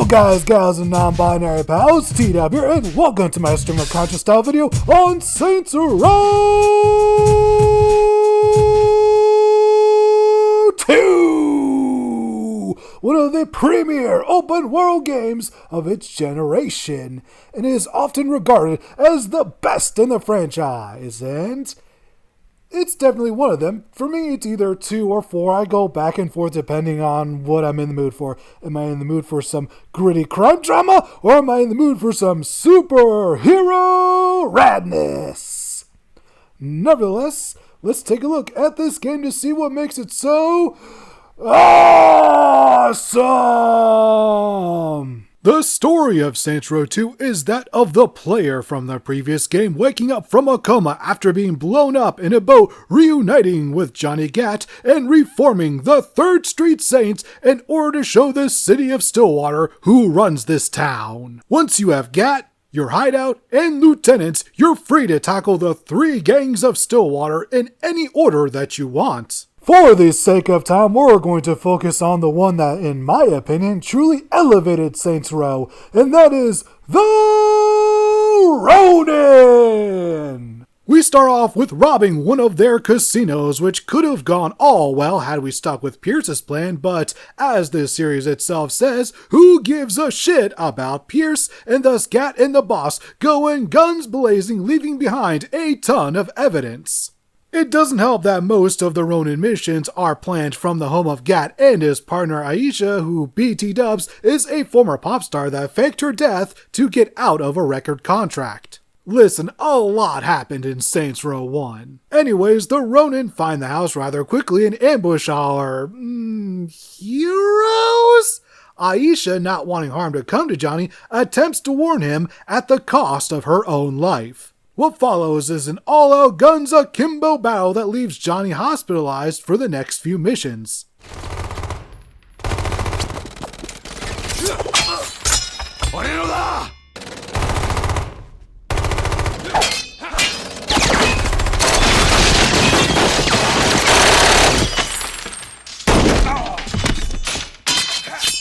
guys, gals, and non-binary pals, TW here, and welcome to my stream of conscious style video on Saints Row 2! One of the premier open world games of its generation, and is often regarded as the best in the franchise, and it's definitely one of them. For me, it's either 2 or 4. I go back and forth depending on what I'm in the mood for. Am I in the mood for some gritty crime drama, or am I in the mood for some superhero radness? Nevertheless, let's take a look at this game to see what makes it so awesome! The story of Saints Row 2 is that of the player from the previous game waking up from a coma after being blown up in a boat, reuniting with Johnny Gat, and reforming the 3rd Street Saints in order to show the city of Stillwater who runs this town. Once you have Gat, your hideout, and lieutenants, you're free to tackle the 3 gangs of Stillwater in any order that you want. For the sake of time, we're going to focus on the one that, in my opinion, truly elevated Saints Row, and that is the Ronin! We start off with robbing one of their casinos, which could have gone all well had we stuck with Pierce's plan, but as the series itself says, who gives a shit about Pierce? And thus Gat and the boss go in guns blazing, leaving behind a ton of evidence. It doesn't help that most of the Ronin missions are planned from the home of Gat and his partner Aisha, who BT dubs is a former pop star that faked her death to get out of a record contract. Listen, a lot happened in Saints Row 1. Anyways, the Ronin find the house rather quickly and ambush our heroes? Aisha, not wanting harm to come to Johnny, attempts to warn him at the cost of her own life. What follows is an all-out guns akimbo battle that leaves Johnny hospitalized for the next few missions.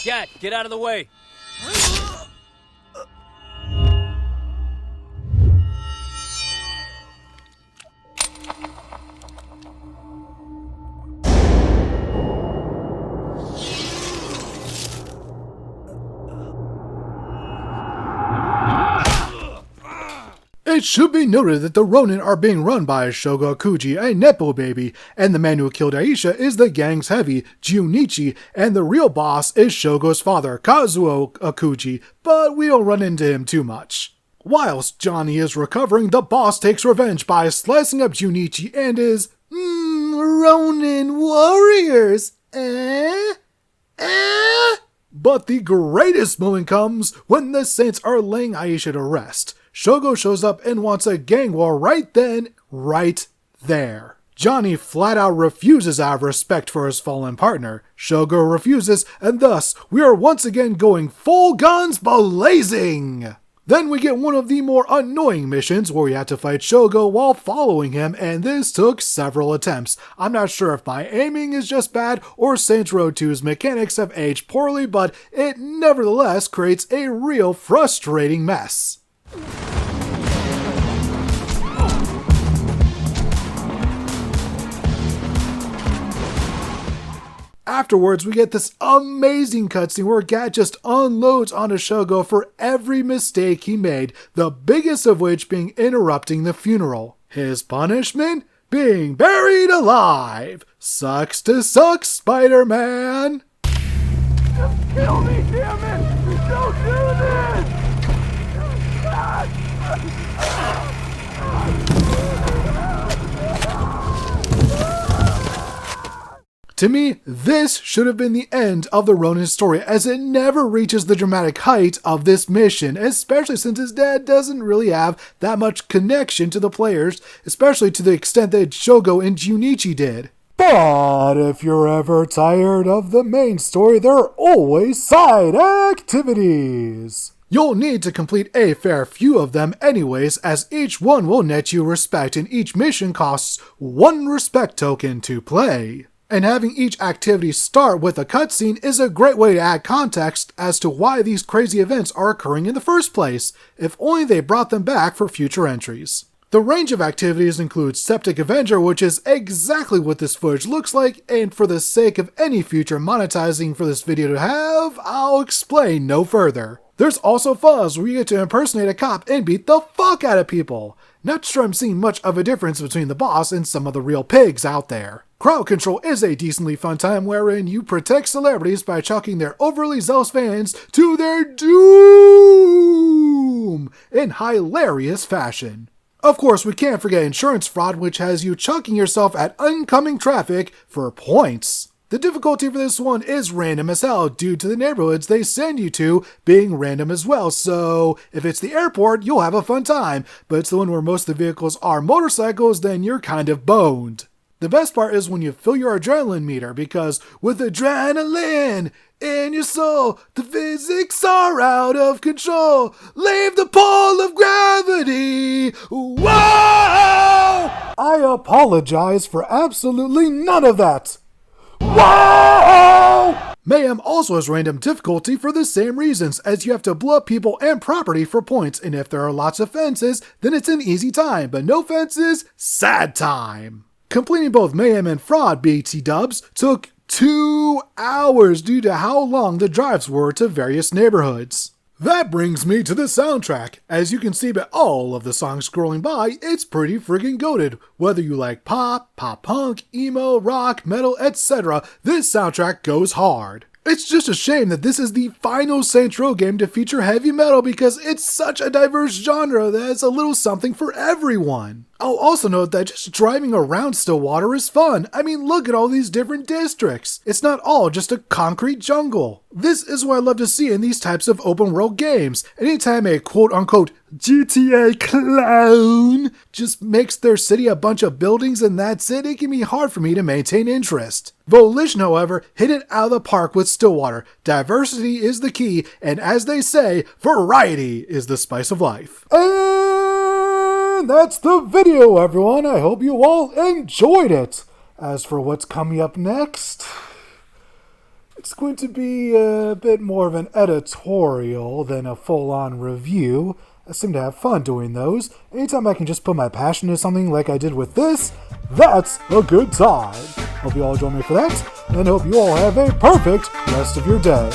Gat, get out of the way! It should be noted that the Ronin are being run by Shogo Akuji, a Nepo baby, and the man who killed Aisha is the gang's heavy, Junichi, and the real boss is Shogo's father, Kazuo Akuji, but we don't run into him too much. Whilst Johnny is recovering, the boss takes revenge by slicing up Junichi and his Ronin warriors. But the greatest moment comes when the Saints are laying Aisha to rest. Shogo shows up and wants a gang war right then, right there. Johnny flat out refuses out of respect for his fallen partner. Shogo refuses, and thus we are once again going full guns blazing! Then we get one of the more annoying missions where we have to fight Shogo while following him, and this took several attempts. I'm not sure if my aiming is just bad or Saints Row 2's mechanics have aged poorly, but it nevertheless creates a real frustrating mess. Afterwards, we get this amazing cutscene where Gat just unloads onto Shogo for every mistake he made, the biggest of which being interrupting the funeral. His punishment? Being buried alive! Sucks to suck, Spider-Man! Just kill me, damn it! Don't do this! To me, this should have been the end of the Ronin story, as it never reaches the dramatic height of this mission, especially since his dad doesn't really have that much connection to the players, especially to the extent that Shogo and Junichi did. But if you're ever tired of the main story, there are always side activities. You'll need to complete a fair few of them anyways, as each one will net you respect and each mission costs 1 respect token to play. And having each activity start with a cutscene is a great way to add context as to why these crazy events are occurring in the first place, if only they brought them back for future entries. The range of activities includes Septic Avenger, which is exactly what this footage looks like, and for the sake of any future monetizing for this video to have, I'll explain no further. There's also Fuzz, where you get to impersonate a cop and beat the fuck out of people. Not sure I'm seeing much of a difference between the boss and some of the real pigs out there. Crowd Control is a decently fun time wherein you protect celebrities by chucking their overly zealous fans to their doom in hilarious fashion. Of course, we can't forget Insurance Fraud, which has you chucking yourself at oncoming traffic for points. The difficulty for this one is random as hell due to the neighborhoods they send you to being random as well, so if it's the airport, you'll have a fun time, but it's the one where most of the vehicles are motorcycles, then you're kind of boned. The best part is when you fill your adrenaline meter, because with adrenaline in your soul, the physics are out of control. Leave the pull of gravity. Whoa! I apologize for absolutely none of that. Whoa! Mayhem also has random difficulty for the same reasons, as you have to blow up people and property for points, and if there are lots of fences, then it's an easy time, but no fences, sad time. Completing both Mayhem and Fraud BT dubs took 2 hours due to how long the drives were to various neighborhoods. That brings me to the soundtrack. As you can see by all of the songs scrolling by, it's pretty friggin' goated. Whether you like pop, pop punk, emo, rock, metal, etc., this soundtrack goes hard. It's just a shame that this is the final Saints Row game to feature heavy metal because it's such a diverse genre that it's a little something for everyone. I'll also note that just driving around Stillwater is fun. I mean, look at all these different districts. It's not all just a concrete jungle. This is what I love to see in these types of open world games. Anytime a quote-unquote GTA clone just makes their city a bunch of buildings and that's it, it can be hard for me to maintain interest. Volition, however, hit it out of the park with Stillwater. Diversity is the key, and as they say, variety is the spice of life. And that's the video, everyone. I hope you all enjoyed it. As for what's coming up next, it's going to be a bit more of an editorial than a full-on review. I seem to have fun doing those. Anytime I can just put my passion into something like I did with this, that's a good time. Hope you all join me for that, and hope you all have a perfect rest of your day.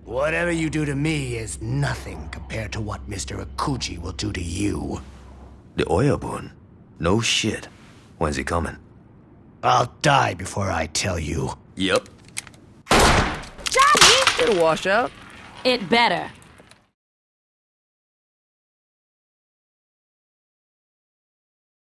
Whatever you do to me is nothing compared to what Mr. Akuji will do to you. The oil boon? No shit. When's he coming? I'll die before I tell you. Yep. Daddy! It'll wash out. It better.